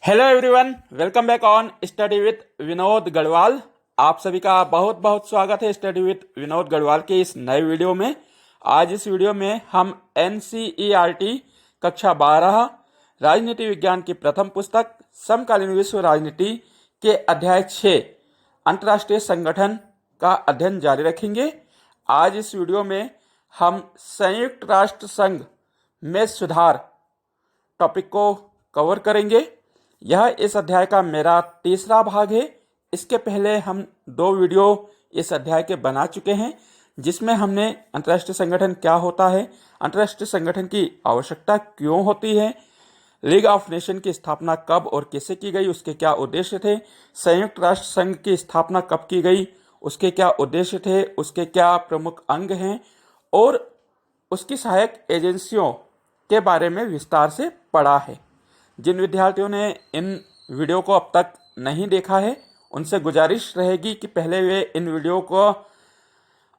Hello everyone, welcome back on study with Vinod Garhwal. आप सभी का बहुत बहुत स्वागत है स्टडी विथ विनोद गढ़वाल के इस नए वीडियो में। आज इस वीडियो में हम एनसीईआरटी कक्षा 12 राजनीति विज्ञान की प्रथम पुस्तक समकालीन विश्व राजनीति के अध्याय 6 अंतर्राष्ट्रीय संगठन का अध्ययन जारी रखेंगे। आज इस वीडियो में हम संयुक्त राष्ट्र संघ में सुधार टॉपिक को कवर करेंगे। यह इस अध्याय का मेरा तीसरा भाग है। इसके पहले हम 2 वीडियो इस अध्याय के बना चुके हैं, जिसमें हमने अंतर्राष्ट्रीय संगठन क्या होता है, अंतर्राष्ट्रीय संगठन की आवश्यकता क्यों होती है, लीग ऑफ नेशन की स्थापना कब और कैसे की गई, उसके क्या उद्देश्य थे, संयुक्त राष्ट्र संघ की स्थापना कब की गई, उसके क्या उद्देश्य थे, उसके क्या प्रमुख अंग हैं और उसकी सहायक एजेंसियों के बारे में विस्तार से पढ़ा है। जिन विद्यार्थियों ने इन वीडियो को अब तक नहीं देखा है, उनसे गुजारिश रहेगी कि पहले वे इन वीडियो को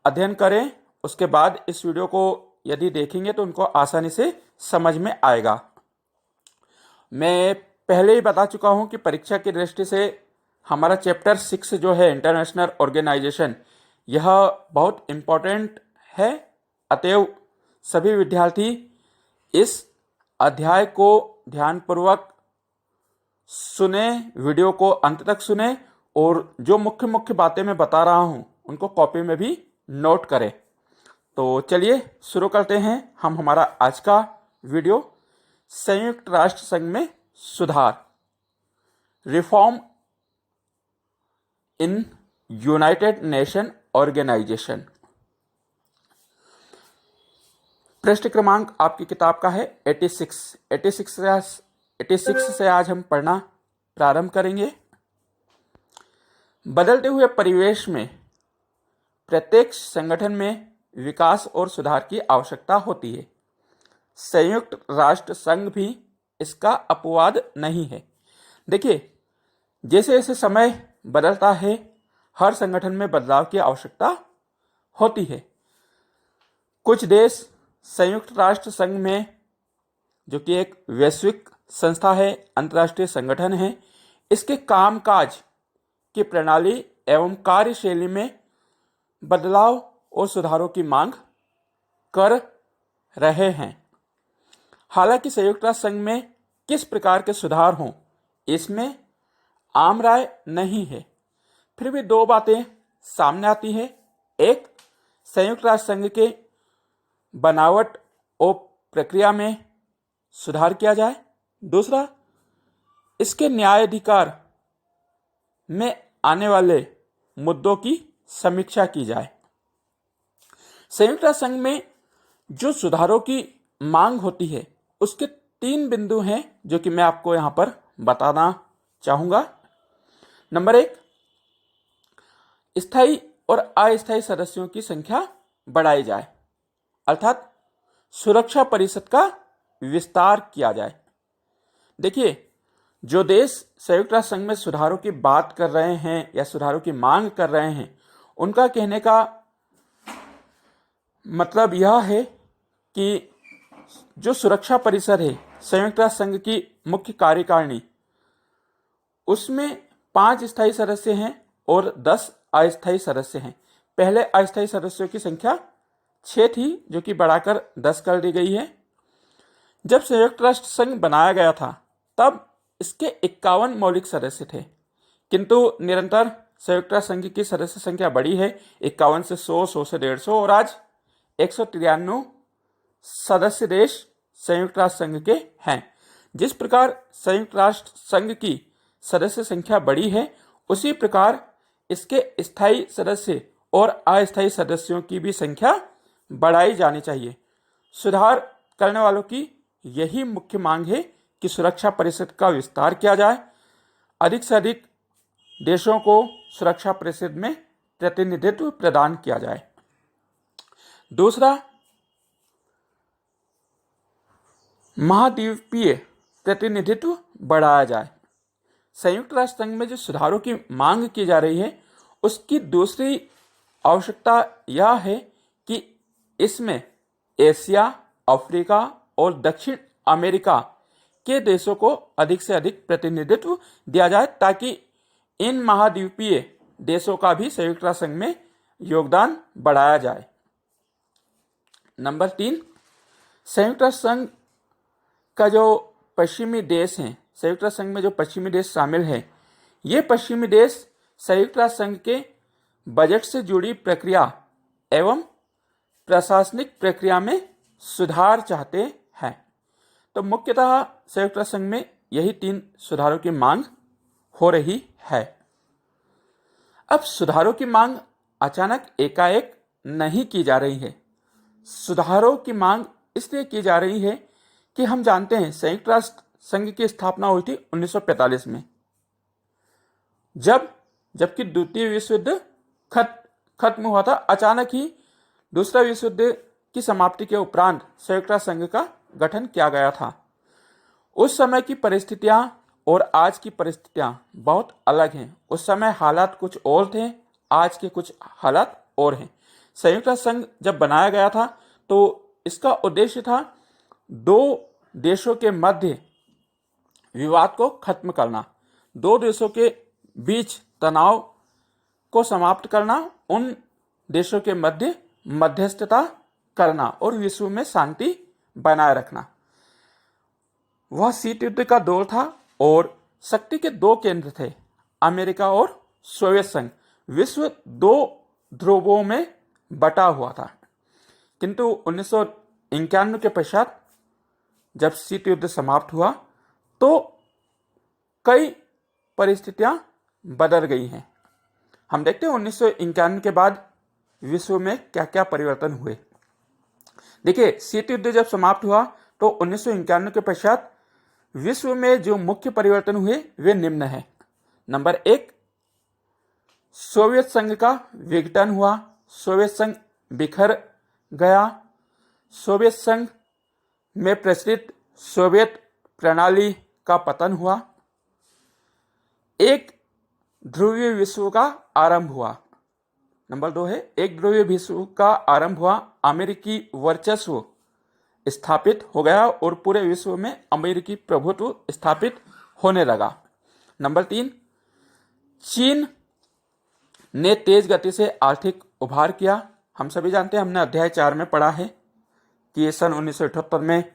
अध्ययन करें। उसके बाद इस वीडियो को यदि देखेंगे तो उनको आसानी से समझ में आएगा। मैं पहले ही बता चुका हूं कि परीक्षा की दृष्टि से हमारा चैप्टर 6 जो है इंटरनेशनल ऑर्गेनाइजेशन, यह बहुत इम्पोर्टेंट है। अतएव सभी विद्यार्थी इस अध्याय को ध्यानपूर्वक सुने, वीडियो को अंत तक सुने और जो मुख्य मुख्य बातें मैं बता रहा हूं उनको कॉपी में भी नोट करें। तो चलिए शुरू करते हैं हम हमारा आज का वीडियो। संयुक्त राष्ट्र संघ में सुधार, reform in United Nation organisation. पृष्ठ क्रमांक आपकी किताब का है 86 से आज हम पढ़ना प्रारंभ करेंगे। बदलते हुए परिवेश में प्रत्येक संगठन में विकास और सुधार की आवश्यकता होती है। संयुक्त राष्ट्र संघ भी इसका अपवाद नहीं है। देखिए, जैसे जैसे समय बदलता है, हर संगठन में बदलाव की आवश्यकता होती है। कुछ देश संयुक्त राष्ट्र संघ में, जो कि एक वैश्विक संस्था है, अंतर्राष्ट्रीय संगठन है, इसके कामकाज की प्रणाली एवं कार्यशैली में बदलाव और सुधारों की मांग कर रहे हैं। हालांकि संयुक्त राष्ट्र संघ में किस प्रकार के सुधार हों, इसमें आम राय नहीं है। फिर भी 2 बातें सामने आती है। एक, संयुक्त राष्ट्र संघ के बनावट और प्रक्रिया में सुधार किया जाए। दूसरा, इसके न्यायाधिकार में आने वाले मुद्दों की समीक्षा की जाए। संयुक्त राष्ट्र संघ में जो सुधारों की मांग होती है, उसके 3 बिंदु हैं जो कि मैं आपको यहां पर बताना चाहूंगा। नंबर 1, स्थायी और अस्थायी सदस्यों की संख्या बढ़ाई जाए, अर्थात सुरक्षा परिषद का विस्तार किया जाए। देखिए, जो देश संयुक्त राष्ट्र संघ में सुधारों की बात कर रहे हैं या सुधारों की मांग कर रहे हैं, उनका कहने का मतलब यह है कि जो सुरक्षा परिषद है, संयुक्त राष्ट्र संघ की मुख्य कार्यकारिणी, उसमें 5 स्थायी सदस्य हैं और 10 अस्थायी सदस्य हैं। पहले अस्थायी सदस्यों की संख्या 6 थी, जो कि बढ़ाकर 10 कर दी गई है। जब संयुक्त राष्ट्र संघ बनाया गया था, तब इसके 51 मौलिक सदस्य थे, किंतु निरंतर संयुक्त राष्ट्र संघ की सदस्य संख्या बढ़ी है। 51 से 100, 100 से 150 और आज 193 सदस्य देश संयुक्त राष्ट्र संघ के हैं। जिस प्रकार संयुक्त राष्ट्र संघ की सदस्य संख्या बढ़ी है, उसी प्रकार इसके स्थायी सदस्य और अस्थायी सदस्यों की भी संख्या बढ़ाई जानी चाहिए। सुधार करने वालों की यही मुख्य मांग है कि सुरक्षा परिषद का विस्तार किया जाए, अधिक से अधिक देशों को सुरक्षा परिषद में प्रतिनिधित्व प्रदान किया जाए। दूसरा, महाद्वीपीय प्रतिनिधित्व बढ़ाया जाए। संयुक्त राष्ट्र संघ में जो सुधारों की मांग की जा रही है, उसकी दूसरी आवश्यकता यह है कि इसमें एशिया, अफ्रीका और दक्षिण अमेरिका के देशों को अधिक से अधिक प्रतिनिधित्व दिया जाए ताकि इन महाद्वीपीय देशों का भी संयुक्त राष्ट्र संघ में योगदान बढ़ाया जाए। नंबर 3, संयुक्त राष्ट्र संघ का जो पश्चिमी देश हैं, संयुक्त राष्ट्र संघ में जो पश्चिमी देश शामिल हैं, ये पश्चिमी देश संयुक्त राष्ट्र संघ के बजट से जुड़ी प्रक्रिया एवं प्रशासनिक प्रक्रिया में सुधार चाहते हैं। तो मुख्यतः संयुक्त राष्ट्र संघ में यही 3 सुधारों की मांग हो रही है। अब सुधारों की मांग अचानक एकाएक नहीं की जा रही है। सुधारों की मांग इसलिए की जा रही है कि हम जानते हैं संयुक्त राष्ट्र संघ की स्थापना हुई थी 1945 में, जबकि द्वितीय विश्व युद्ध खत्म हुआ था। अचानक ही दूसरा विश्व युद्ध की समाप्ति के उपरांत संयुक्त राष्ट्र संघ का गठन किया गया था। उस समय की परिस्थितियां और आज की परिस्थितियां बहुत अलग हैं। उस समय हालात कुछ और थे, आज के कुछ हालात और हैं। संयुक्त राष्ट्र संघ जब बनाया गया था तो इसका उद्देश्य था 2 देशों के मध्य विवाद को खत्म करना, 2 देशों के बीच तनाव को समाप्त करना, उन देशों के मध्य मध्यस्थता करना और विश्व में शांति बनाए रखना। वह शीत युद्ध का दौर था और शक्ति के 2 केंद्र थे, अमेरिका और सोवियत संघ। विश्व 2 ध्रुवों में बटा हुआ था। किंतु 1991 के पश्चात जब शीत युद्ध समाप्त हुआ तो कई परिस्थितियां बदल गई हैं। हम देखते हैं 1991 के बाद विश्व में क्या क्या परिवर्तन हुए। देखिए, शीत युद्ध जब समाप्त हुआ तो 1991 के पश्चात विश्व में जो मुख्य परिवर्तन हुए वे निम्न हैं। नंबर 1, सोवियत संघ का विघटन हुआ, सोवियत संघ बिखर गया, सोवियत संघ में प्रचलित सोवियत प्रणाली का पतन हुआ, एक ध्रुवीय विश्व का आरंभ हुआ। नंबर 2 है, एक ध्रुवीय विश्व का आरंभ हुआ, अमेरिकी वर्चस्व स्थापित हो गया और पूरे विश्व में अमेरिकी प्रभुत्व स्थापित होने लगा। नंबर 3, चीन ने तेज गति से आर्थिक उभार किया। हम सभी जानते हैं, हमने अध्याय 4 में पढ़ा है कि सन 1978 में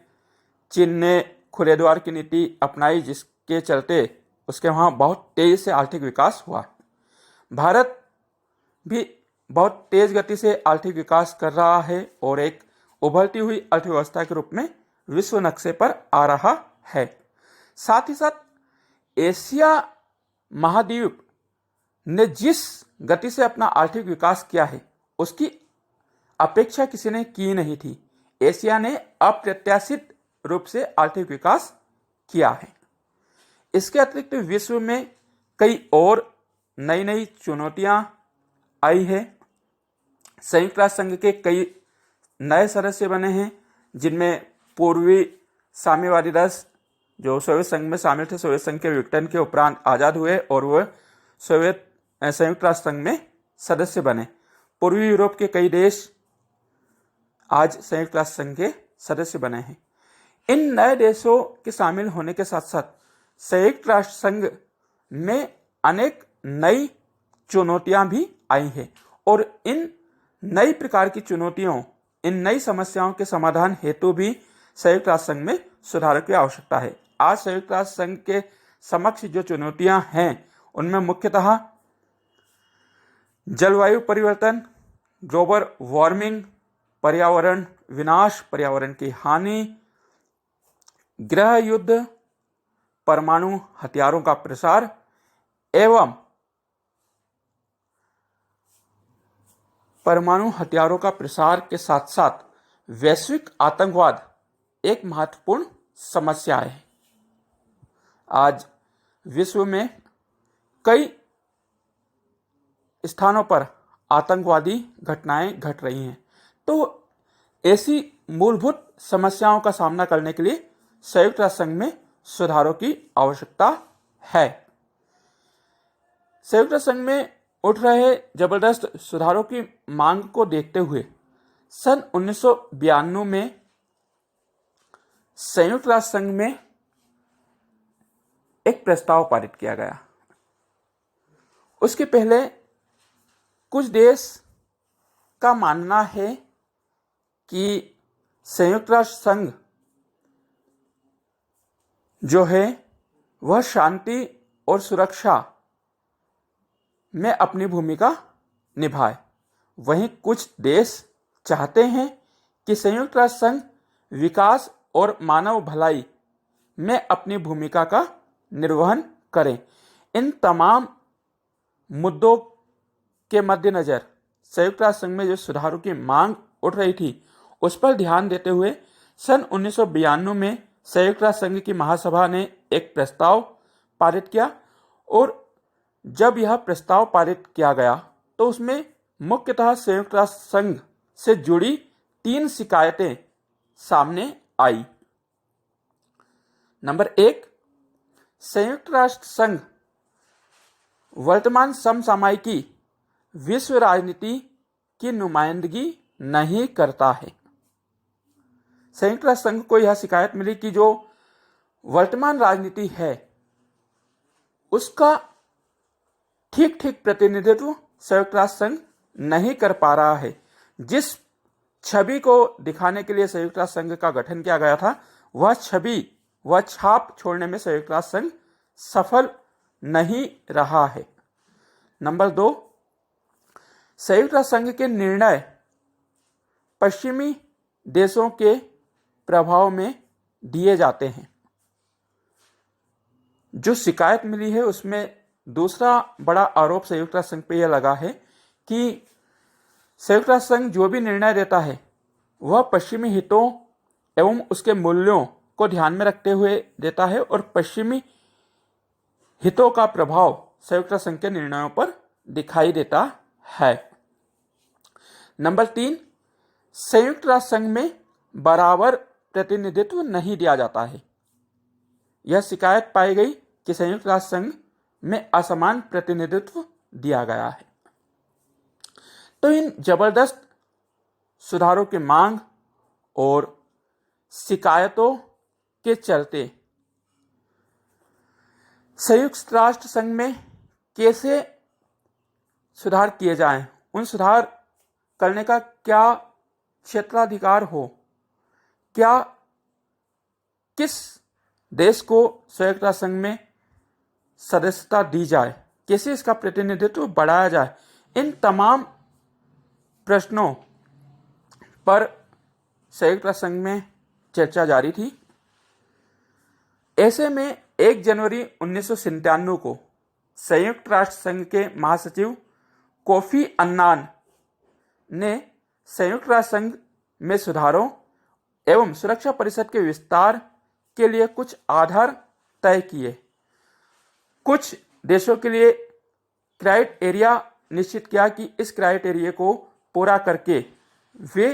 चीन ने खुले द्वार की नीति अपनाई, जिसके चलते उसके वहाँ बहुत तेजी से आर्थिक विकास हुआ। भारत भी बहुत तेज गति से आर्थिक विकास कर रहा है और एक उभरती हुई अर्थव्यवस्था के रूप में विश्व नक्शे पर आ रहा है। साथ ही साथ एशिया महाद्वीप ने जिस गति से अपना आर्थिक विकास किया है उसकी अपेक्षा किसी ने की नहीं थी। एशिया ने अप्रत्याशित रूप से आर्थिक विकास किया है। इसके अतिरिक्त विश्व में कई और नई नई चुनौतियां आई है। संयुक्त राष्ट्र संघ के कई नए सदस्य बने हैं, जिनमें पूर्वी साम्यवादी देश जो सोवियत संघ में शामिल थे, सोवियत संघ के विघटन के उपरांत आज़ाद हुए और वह संयुक्त राष्ट्र संघ में सदस्य बने। पूर्वी यूरोप के कई देश आज संयुक्त राष्ट्र संघ के सदस्य बने हैं। इन नए देशों के शामिल होने के साथ साथ संयुक्त राष्ट्र संघ में अनेक नई चुनौतियां भी आई हैं और इन नई प्रकार की चुनौतियों, इन नई समस्याओं के समाधान हेतु भी संयुक्त राष्ट्र संघ में सुधार की आवश्यकता है। आज संयुक्त राष्ट्र संघ के समक्ष जो चुनौतियां हैं उनमें मुख्यतः जलवायु परिवर्तन, ग्लोबल वार्मिंग, पर्यावरण विनाश, पर्यावरण की हानि, गृह युद्ध, परमाणु हथियारों का प्रसार एवं परमाणु हथियारों का प्रसार के साथ साथ वैश्विक आतंकवाद एक महत्वपूर्ण समस्या है। आज विश्व में कई स्थानों पर आतंकवादी घटनाएं घट रही हैं। तो ऐसी मूलभूत समस्याओं का सामना करने के लिए संयुक्त राष्ट्र संघ में सुधारों की आवश्यकता है। संयुक्त राष्ट्र संघ में उठ रहे जबरदस्त सुधारों की मांग को देखते हुए सन 1992 में संयुक्त राष्ट्र संघ में एक प्रस्ताव पारित किया गया। उसके पहले कुछ देश का मानना है कि संयुक्त राष्ट्र संघ जो है वह शांति और सुरक्षा में अपनी भूमिका निभाए। वहीं कुछ देश चाहते हैं कि संयुक्त राष्ट्र संघ विकास और मानव भलाई में अपनी भूमिका का निर्वहन करें। इन तमाम मुद्दों के मद्देनजर संयुक्त राष्ट्र संघ में जो सुधारों की मांग उठ रही थी उस पर ध्यान देते हुए सन 1992 में संयुक्त राष्ट्र संघ की महासभा ने एक प्रस्ताव पारित किया, और जब यह प्रस्ताव पारित किया गया तो उसमें मुख्यतः संयुक्त राष्ट्र संघ से जुड़ी 3 शिकायतें सामने आई। नंबर 1, संयुक्त राष्ट्र संघ वर्तमान समसामयिकी विश्व राजनीति की नुमाइंदगी नहीं करता है। संयुक्त राष्ट्र संघ को यह शिकायत मिली कि जो वर्तमान राजनीति है उसका ठीक ठीक प्रतिनिधित्व संयुक्त राष्ट्र संघ नहीं कर पा रहा है। जिस छवि को दिखाने के लिए संयुक्त राष्ट्र संघ का गठन किया गया था वह छवि, वह छाप छोड़ने में संयुक्त राष्ट्र संघ सफल नहीं रहा है। नंबर 2, संयुक्त राष्ट्र संघ के निर्णय पश्चिमी देशों के प्रभाव में दिए जाते हैं। जो शिकायत मिली है उसमें दूसरा बड़ा आरोप संयुक्त राष्ट्र संघ पे यह लगा है कि संयुक्त राष्ट्र संघ जो भी निर्णय देता है वह पश्चिमी हितों एवं उसके मूल्यों को ध्यान में रखते हुए देता है, और पश्चिमी हितों का प्रभाव संयुक्त राष्ट्र संघ के निर्णयों पर दिखाई देता है। नंबर 3, संयुक्त राष्ट्र संघ में बराबर प्रतिनिधित्व नहीं दिया जाता है। यह शिकायत पाई गई कि संयुक्त राष्ट्र संघ में असमान प्रतिनिधित्व दिया गया है। तो इन जबरदस्त सुधारों की मांग और शिकायतों के चलते संयुक्त राष्ट्र संघ में कैसे सुधार किए जाएं, उन सुधार करने का क्या क्षेत्राधिकार हो, क्या किस देश को संयुक्त राष्ट्र संघ में सदस्यता दी जाए, कैसे इसका प्रतिनिधित्व बढ़ाया जाए, इन तमाम प्रश्नों पर संयुक्त राष्ट्र संघ में चर्चा जारी थी। ऐसे में 1 जनवरी 1997 को संयुक्त राष्ट्र संघ के महासचिव कोफी अन्नान ने संयुक्त राष्ट्र संघ में सुधारों एवं सुरक्षा परिषद के विस्तार के लिए कुछ आधार तय किए। कुछ देशों के लिए क्राइटेरिया निश्चित किया कि इस क्राइटेरिया को पूरा करके वे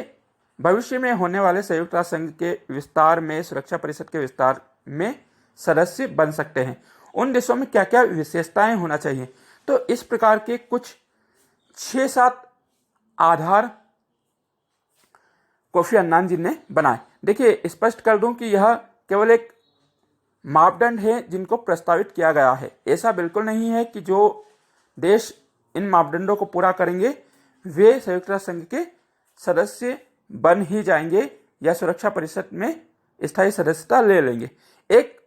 भविष्य में होने वाले संयुक्त राष्ट्र संघ के विस्तार में, सुरक्षा परिषद के विस्तार में सदस्य बन सकते हैं। उन देशों में क्या क्या विशेषताएं होना चाहिए, तो इस प्रकार के कुछ 6-7 आधार कोफी अन्नान जी ने बनाए। देखिए, स्पष्ट कर दूं कि यह केवल एक मापदंड है जिनको प्रस्तावित किया गया है। ऐसा बिल्कुल नहीं है कि जो देश इन मापदंडों को पूरा करेंगे वे संयुक्त राष्ट्र संघ के सदस्य बन ही जाएंगे या सुरक्षा परिषद में स्थायी सदस्यता ले लेंगे। एक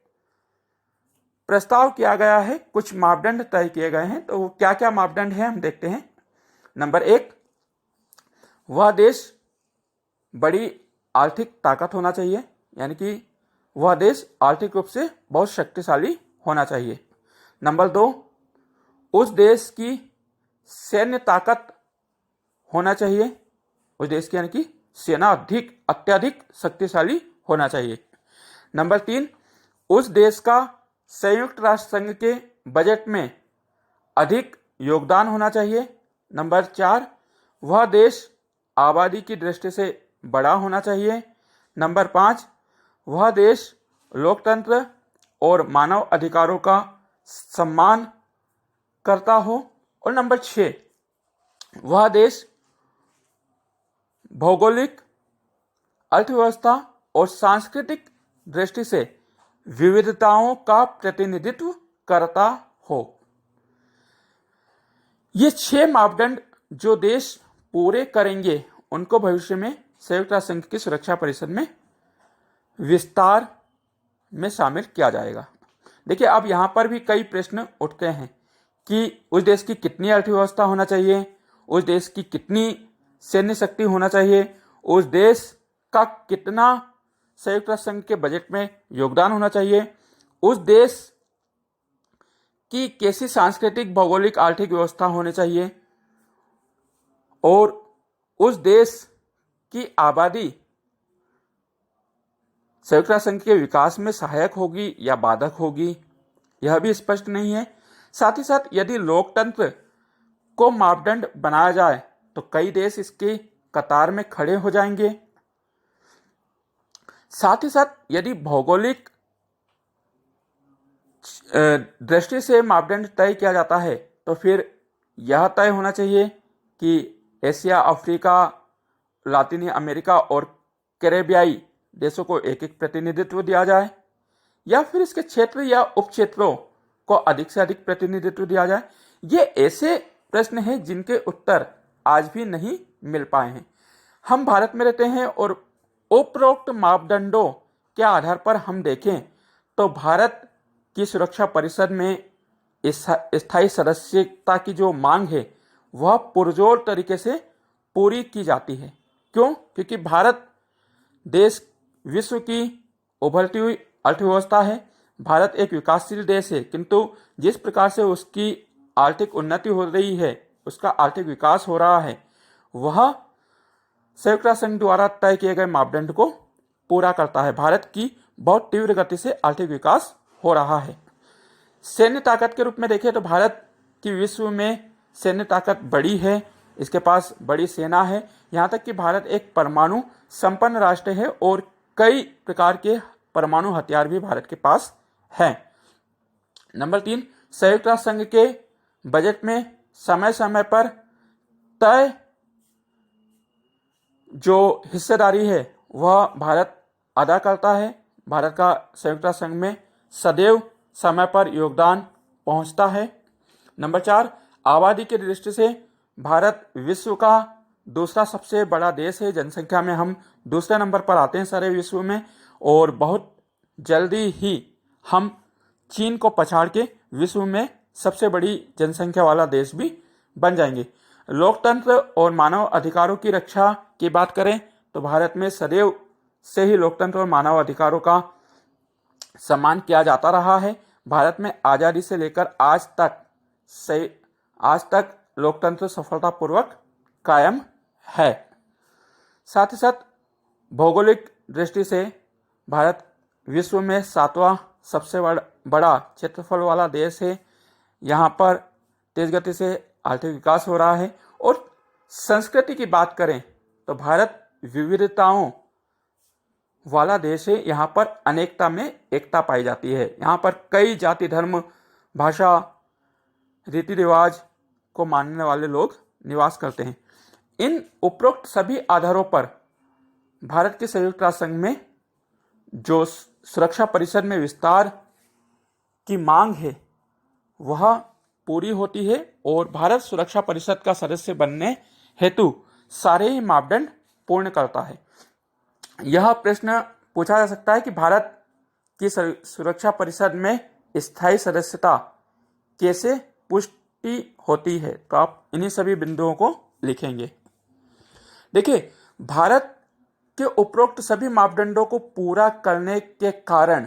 प्रस्ताव किया गया है, कुछ मापदंड तय किए गए हैं। तो क्या क्या मापदंड है हम देखते हैं। नंबर 1, वह देश बड़ी आर्थिक ताकत होना चाहिए, यानी कि वह देश आर्थिक रूप से बहुत शक्तिशाली होना चाहिए। नंबर 2, उस देश की सैन्य ताकत होना चाहिए, उस देश की यानी कि सेना अत्यधिक शक्तिशाली होना चाहिए। नंबर 3, उस देश का संयुक्त राष्ट्र संघ के बजट में अधिक योगदान होना चाहिए। नंबर 4, वह देश आबादी की दृष्टि से बड़ा होना चाहिए। नंबर 5, वह देश लोकतंत्र और मानव अधिकारों का सम्मान करता हो। और नंबर 6, वह देश भौगोलिक, अर्थव्यवस्था और सांस्कृतिक दृष्टि से विविधताओं का प्रतिनिधित्व करता हो। ये 6 मापदंड जो देश पूरे करेंगे उनको भविष्य में संयुक्त राष्ट्र संघ की सुरक्षा परिषद में विस्तार में शामिल किया जाएगा। देखिए, अब यहां पर भी कई प्रश्न उठते हैं कि उस देश की कितनी अर्थव्यवस्था होना चाहिए, उस देश की कितनी सैन्य शक्ति होना चाहिए, उस देश का कितना संयुक्त राष्ट्र संघ के बजट में योगदान होना चाहिए, उस देश की कैसी सांस्कृतिक, भौगोलिक, आर्थिक व्यवस्था होनी चाहिए, और उस देश की आबादी संयुक्त राष्ट्र संघ के विकास में सहायक होगी या बाधक होगी, यह भी स्पष्ट नहीं है। साथ ही साथ यदि लोकतंत्र को मापदंड बनाया जाए तो कई देश इसके कतार में खड़े हो जाएंगे। साथ ही साथ यदि भौगोलिक दृष्टि से मापदंड तय किया जाता है तो फिर यह तय होना चाहिए कि एशिया, अफ्रीका, लातिनी अमेरिका और कैरेबियाई देशों को एक एक प्रतिनिधित्व दिया जाए, या फिर इसके क्षेत्र या उप क्षेत्रों को अधिक से अधिक प्रतिनिधित्व दिया जाए। ये ऐसे प्रश्न हैं जिनके उत्तर आज भी नहीं मिल पाए हैं। हम भारत में रहते हैं और उपरोक्त मापदंडों के आधार पर हम देखें तो भारत की सुरक्षा परिषद में स्थायी सदस्यता की जो मांग है वह पुरजोर तरीके से पूरी की जाती है। क्यों? क्योंकि भारत देश विश्व की उभरती हुई अर्थव्यवस्था है। भारत एक विकासशील देश है, किंतु जिस प्रकार से उसकी आर्थिक उन्नति हो रही है, उसका आर्थिक विकास हो रहा है, वह संयुक्त राष्ट्र संघ द्वारा तय किए गए मापदंड को पूरा करता है। भारत की बहुत तीव्र गति से आर्थिक विकास हो रहा है। सैन्य ताकत के रूप में देखें तो भारत की विश्व में सैन्य ताकत बड़ी है, इसके पास बड़ी सेना है। यहाँ तक कि भारत एक परमाणु संपन्न राष्ट्र है और कई प्रकार के परमाणु हथियार भी भारत के पास हैं। नंबर 3, संयुक्त राष्ट्र संघ के बजट में समय समय पर तय जो हिस्सेदारी है वह भारत अदा करता है। भारत का संयुक्त राष्ट्र संघ में सदैव समय पर योगदान पहुंचता है। नंबर 4, आबादी की दृष्टि से भारत विश्व का दूसरा सबसे बड़ा देश है। जनसंख्या में हम दूसरे नंबर पर आते हैं सारे विश्व में, और बहुत जल्दी ही हम चीन को पछाड़ के विश्व में सबसे बड़ी जनसंख्या वाला देश भी बन जाएंगे। लोकतंत्र और मानव अधिकारों की रक्षा की बात करें तो भारत में सदैव से ही लोकतंत्र और मानव अधिकारों का सम्मान किया जाता रहा है। भारत में आज़ादी से लेकर आज तक लोकतंत्र सफलतापूर्वक कायम है। साथ ही साथ भौगोलिक दृष्टि से भारत विश्व में 7वां सबसे बड़ा क्षेत्रफल वाला देश है। यहाँ पर तेज गति से आर्थिक विकास हो रहा है। और संस्कृति की बात करें तो भारत विविधताओं वाला देश है। यहाँ पर अनेकता में एकता पाई जाती है। यहाँ पर कई जाति, धर्म, भाषा, रीति रिवाज को मानने वाले लोग निवास करते हैं। इन उपरोक्त सभी आधारों पर भारत के संयुक्त राष्ट्र संघ में जो सुरक्षा परिषद में विस्तार की मांग है वह पूरी होती है और भारत सुरक्षा परिषद का सदस्य बनने हेतु सारे ही मापदंड पूर्ण करता है। यह प्रश्न पूछा जा सकता है कि भारत की सुरक्षा परिषद में स्थायी सदस्यता कैसे पुष्टि होती है, तो आप इन्हीं सभी बिंदुओं को लिखेंगे। देखिए, भारत के उपरोक्त सभी मापदंडों को पूरा करने के कारण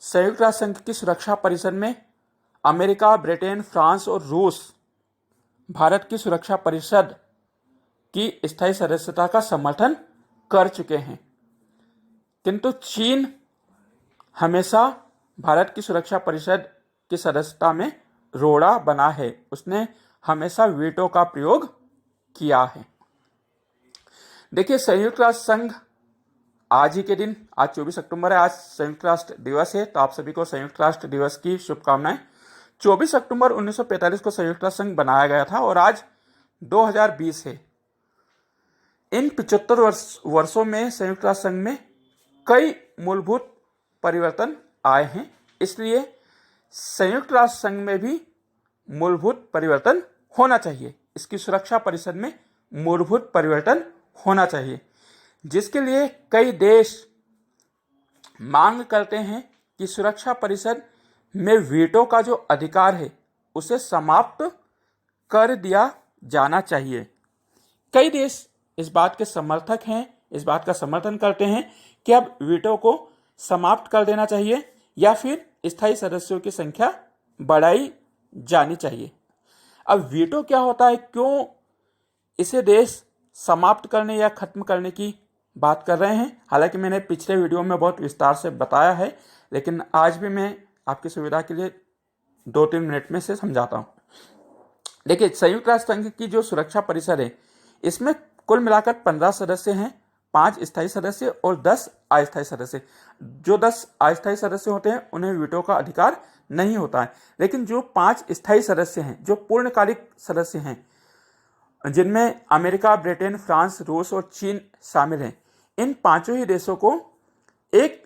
संयुक्त राष्ट्र संघ की सुरक्षा परिषद में अमेरिका, ब्रिटेन, फ्रांस और रूस भारत की सुरक्षा परिषद की स्थायी सदस्यता का समर्थन कर चुके हैं, किंतु चीन हमेशा भारत की सुरक्षा परिषद की सदस्यता में रोड़ा बना है। उसने हमेशा वीटो का प्रयोग किया है। देखिए, संयुक्त राष्ट्र संघ आज ही के दिन, आज 24 अक्टूबर है, आज संयुक्त राष्ट्र दिवस है, तो आप सभी को संयुक्त राष्ट्र दिवस की शुभकामनाएं। 24 अक्टूबर 1945 को संयुक्त राष्ट्र संघ बनाया गया था और आज 2020 है। इन 75 वर्षों में संयुक्त राष्ट्र संघ में कई मूलभूत परिवर्तन आए हैं, इसलिए संयुक्त राष्ट्र संघ में भी मूलभूत परिवर्तन होना चाहिए। इसकी सुरक्षा परिषद में मूलभूत परिवर्तन होना चाहिए, जिसके लिए कई देश मांग करते हैं कि सुरक्षा परिषद में वीटो का जो अधिकार है उसे समाप्त कर दिया जाना चाहिए। कई देश इस बात के समर्थक हैं, इस बात का समर्थन करते हैं कि अब वीटो को समाप्त कर देना चाहिए या फिर स्थायी सदस्यों की संख्या बढ़ाई जानी चाहिए। अब वीटो क्या होता है, क्यों इसे देश समाप्त करने या खत्म करने की बात कर रहे हैं? हालांकि मैंने पिछले वीडियो में बहुत विस्तार से बताया है, लेकिन आज भी मैं आपकी सुविधा के लिए 2-3 मिनट में से समझाता हूं। देखिए, संयुक्त राष्ट्र संघ की जो सुरक्षा परिषद है, इसमें कुल मिलाकर 15 सदस्य हैं, 5 स्थायी सदस्य और 10 अस्थायी सदस्य। जो 10 अस्थायी सदस्य होते हैं उन्हें वीटो का अधिकार नहीं होता है, लेकिन जो 5 स्थायी सदस्य हैं, जो पूर्णकालिक सदस्य हैं, जिनमें अमेरिका, ब्रिटेन, फ्रांस, रूस और चीन शामिल हैं, इन पांचों ही देशों को एक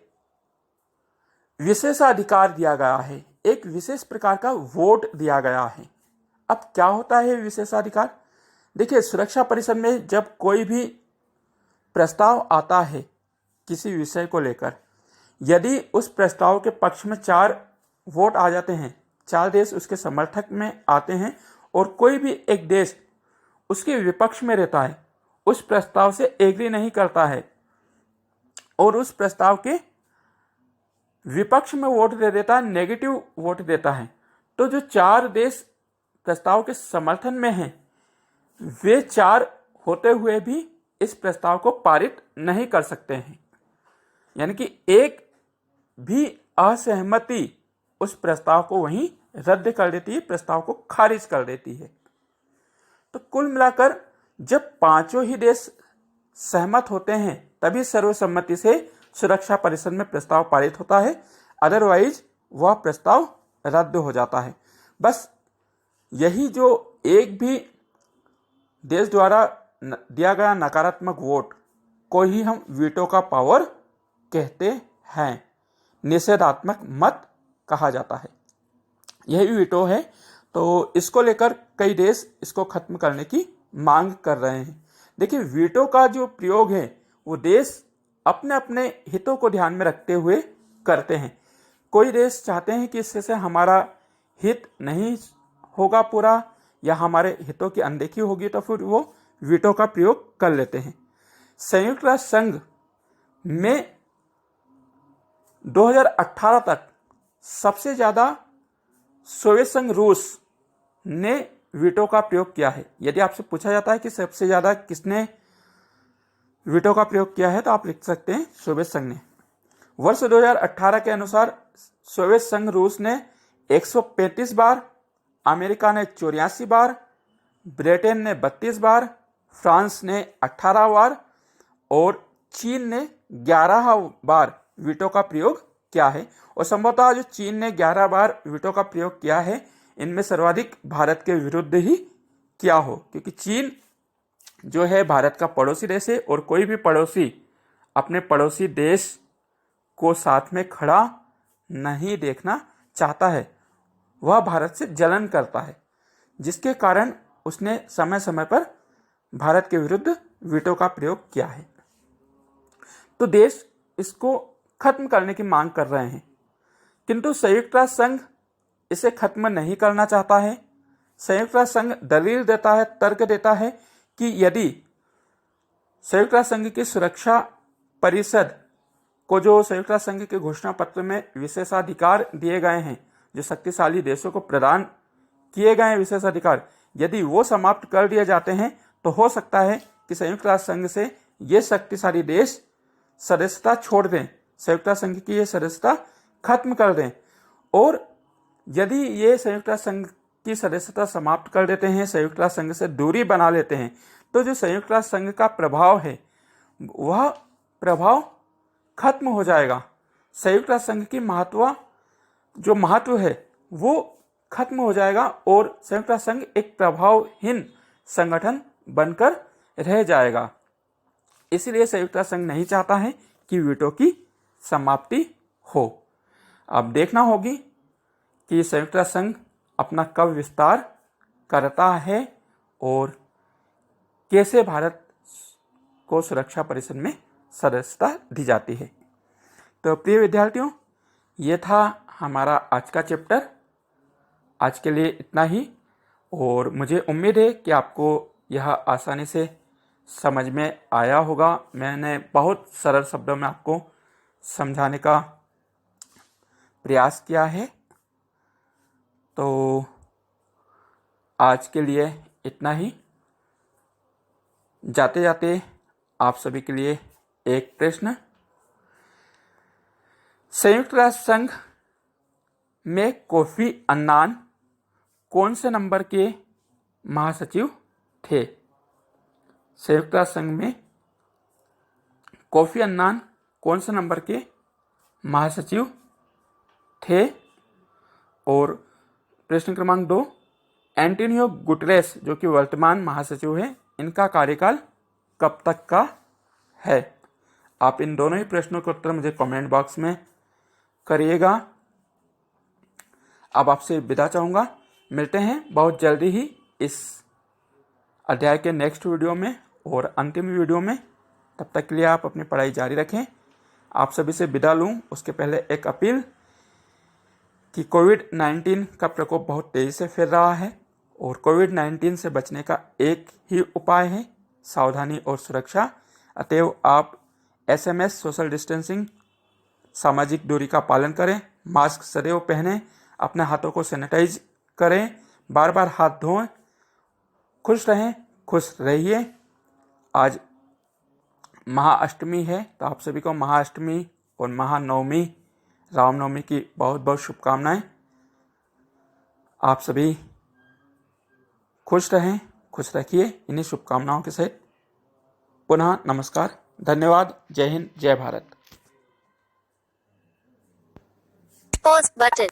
विशेषाधिकार दिया गया है, एक विशेष प्रकार का वोट दिया गया है। अब क्या होता है विशेषाधिकार? देखिए, सुरक्षा परिषद में जब कोई भी प्रस्ताव आता है किसी विषय को लेकर, यदि उस प्रस्ताव के पक्ष में 4 वोट आ जाते हैं, 4 देश उसके समर्थक में आते हैं और कोई भी एक देश उसके विपक्ष में रहता है, उस प्रस्ताव से एग्री नहीं करता है और उस प्रस्ताव के विपक्ष में वोट दे देता है, नेगेटिव वोट देता है, तो जो 4 देश प्रस्ताव के समर्थन में हैं, वे 4 होते हुए भी इस प्रस्ताव को पारित नहीं कर सकते हैं। यानी कि एक भी असहमति उस प्रस्ताव को वहीं रद्द कर देती है, प्रस्ताव को खारिज कर देती है। तो कुल मिलाकर जब पांचों ही देश सहमत होते हैं तभी सर्वसम्मति से सुरक्षा परिषद में प्रस्ताव पारित होता है, अदरवाइज वह प्रस्ताव रद्द हो जाता है। बस यही जो एक भी देश द्वारा दिया गया नकारात्मक वोट को ही हम वीटो का पावर कहते हैं, निषेधात्मक मत कहा जाता है, यही वीटो है। तो इसको लेकर कई देश इसको खत्म करने की मांग कर रहे हैं। देखिए, वीटो का जो प्रयोग है वो देश अपने अपने हितों को ध्यान में रखते हुए करते हैं। कोई देश चाहते हैं कि इससे हमारा हित नहीं होगा पूरा या हमारे हितों की अनदेखी होगी, तो फिर वो वीटो का प्रयोग कर लेते हैं। संयुक्त राष्ट्र संघ में 2018 तक सबसे ज्यादा सोवियत संघ रूस ने वीटो का प्रयोग किया है। यदि आपसे पूछा जाता है कि सबसे ज्यादा किसने वीटो का प्रयोग किया है, तो आप लिख सकते हैं सोवियत संघ ने। वर्ष 2018 के अनुसार सोवियत संघ रूस ने 135 बार, अमेरिका ने 84 बार, ब्रिटेन ने 32 बार, फ्रांस ने 18 बार और चीन ने 11 बार वीटो का प्रयोग किया है। और संभवतः जो चीन ने 11 बार वीटो का प्रयोग किया है, इनमें सर्वाधिक भारत के विरुद्ध ही किया हो, क्योंकि चीन जो है भारत का पड़ोसी देश है और कोई भी पड़ोसी अपने पड़ोसी देश को साथ में खड़ा नहीं देखना चाहता है, वह भारत से जलन करता है, जिसके कारण उसने समय समय पर भारत के विरुद्ध वीटो का प्रयोग किया है। तो देश इसको खत्म करने की मांग कर रहे हैं, किंतु संयुक्त राष्ट्र संघ इसे खत्म नहीं करना चाहता है। संयुक्त राष्ट्र संघ दलील देता है, तर्क देता है कि यदि संयुक्त राष्ट्र संघ की सुरक्षा परिषद को जो संयुक्त राष्ट्र संघ के घोषणा पत्र में विशेषाधिकार दिए गए हैं, जो शक्तिशाली देशों को प्रदान किए गए हैं विशेषाधिकार, यदि वो समाप्त कर दिए जाते हैं तो हो सकता है कि संयुक्त राष्ट्र संघ से ये शक्तिशाली देश सदस्यता छोड़ दें, संयुक्त राष्ट्र संघ की ये सदस्यता खत्म कर दें। और यदि ये संयुक्त राष्ट्र संघ की सदस्यता समाप्त कर देते हैं, संयुक्त राष्ट्र संघ से दूरी बना लेते हैं, तो जो संयुक्त राष्ट्र संघ का प्रभाव है वह प्रभाव खत्म हो जाएगा। संयुक्त राष्ट्र संघ की महत्व है वो खत्म हो जाएगा और संयुक्त राष्ट्र संघ एक प्रभावहीन संगठन बनकर रह जाएगा। इसीलिए संयुक्त राष्ट्र संघ नहीं चाहता है कि वीटो की समाप्ति हो। अब देखना होगी कि संयुक्त राष्ट्र संघ अपना कब विस्तार करता है और कैसे भारत को सुरक्षा परिषद में सदस्यता दी जाती है। तो प्रिय विद्यार्थियों, ये था हमारा आज का चैप्टर। आज के लिए इतना ही, और मुझे उम्मीद है कि आपको यह आसानी से समझ में आया होगा। मैंने बहुत सरल शब्दों में आपको समझाने का प्रयास किया है। तो आज के लिए इतना ही। जाते जाते आप सभी के लिए एक प्रश्न, संयुक्त राष्ट्र संघ में कोफी अन्नान कौन से नंबर के महासचिव थे? संयुक्त राष्ट्र संघ में कोफी अन्नान कौन से नंबर के महासचिव थे? और प्रश्न क्रमांक 2, एंटोनियो गुटेरेस जो कि वर्तमान महासचिव है, इनका कार्यकाल कब तक का है? आप इन दोनों ही प्रश्नों के उत्तर मुझे कमेंट बॉक्स में करिएगा। अब आपसे विदा चाहूँगा। मिलते हैं बहुत जल्दी ही इस अध्याय के नेक्स्ट वीडियो में और अंतिम वीडियो में। तब तक के लिए आप अपनी पढ़ाई जारी रखें। आप सभी से विदा लूँ उसके पहले एक अपील कि कोविड-19 का प्रकोप बहुत तेज़ी से फैल रहा है और कोविड-19 से बचने का एक ही उपाय है सावधानी और सुरक्षा। अतएव आप SMS, सोशल डिस्टेंसिंग, सामाजिक दूरी का पालन करें, मास्क सदैव पहनें, अपने हाथों को सैनिटाइज करें, बार बार हाथ धोएं, खुश रहें, खुश रहिए। आज महाअष्टमी है, तो आप सभी को महाअष्टमी और महानवमी, रामनवमी की बहुत बहुत शुभकामनाएं। आप सभी खुश रहें, खुश रखिए। इन्हीं शुभकामनाओं के साथ पुनः नमस्कार, धन्यवाद, जय हिंद, जय भारत। Pause button.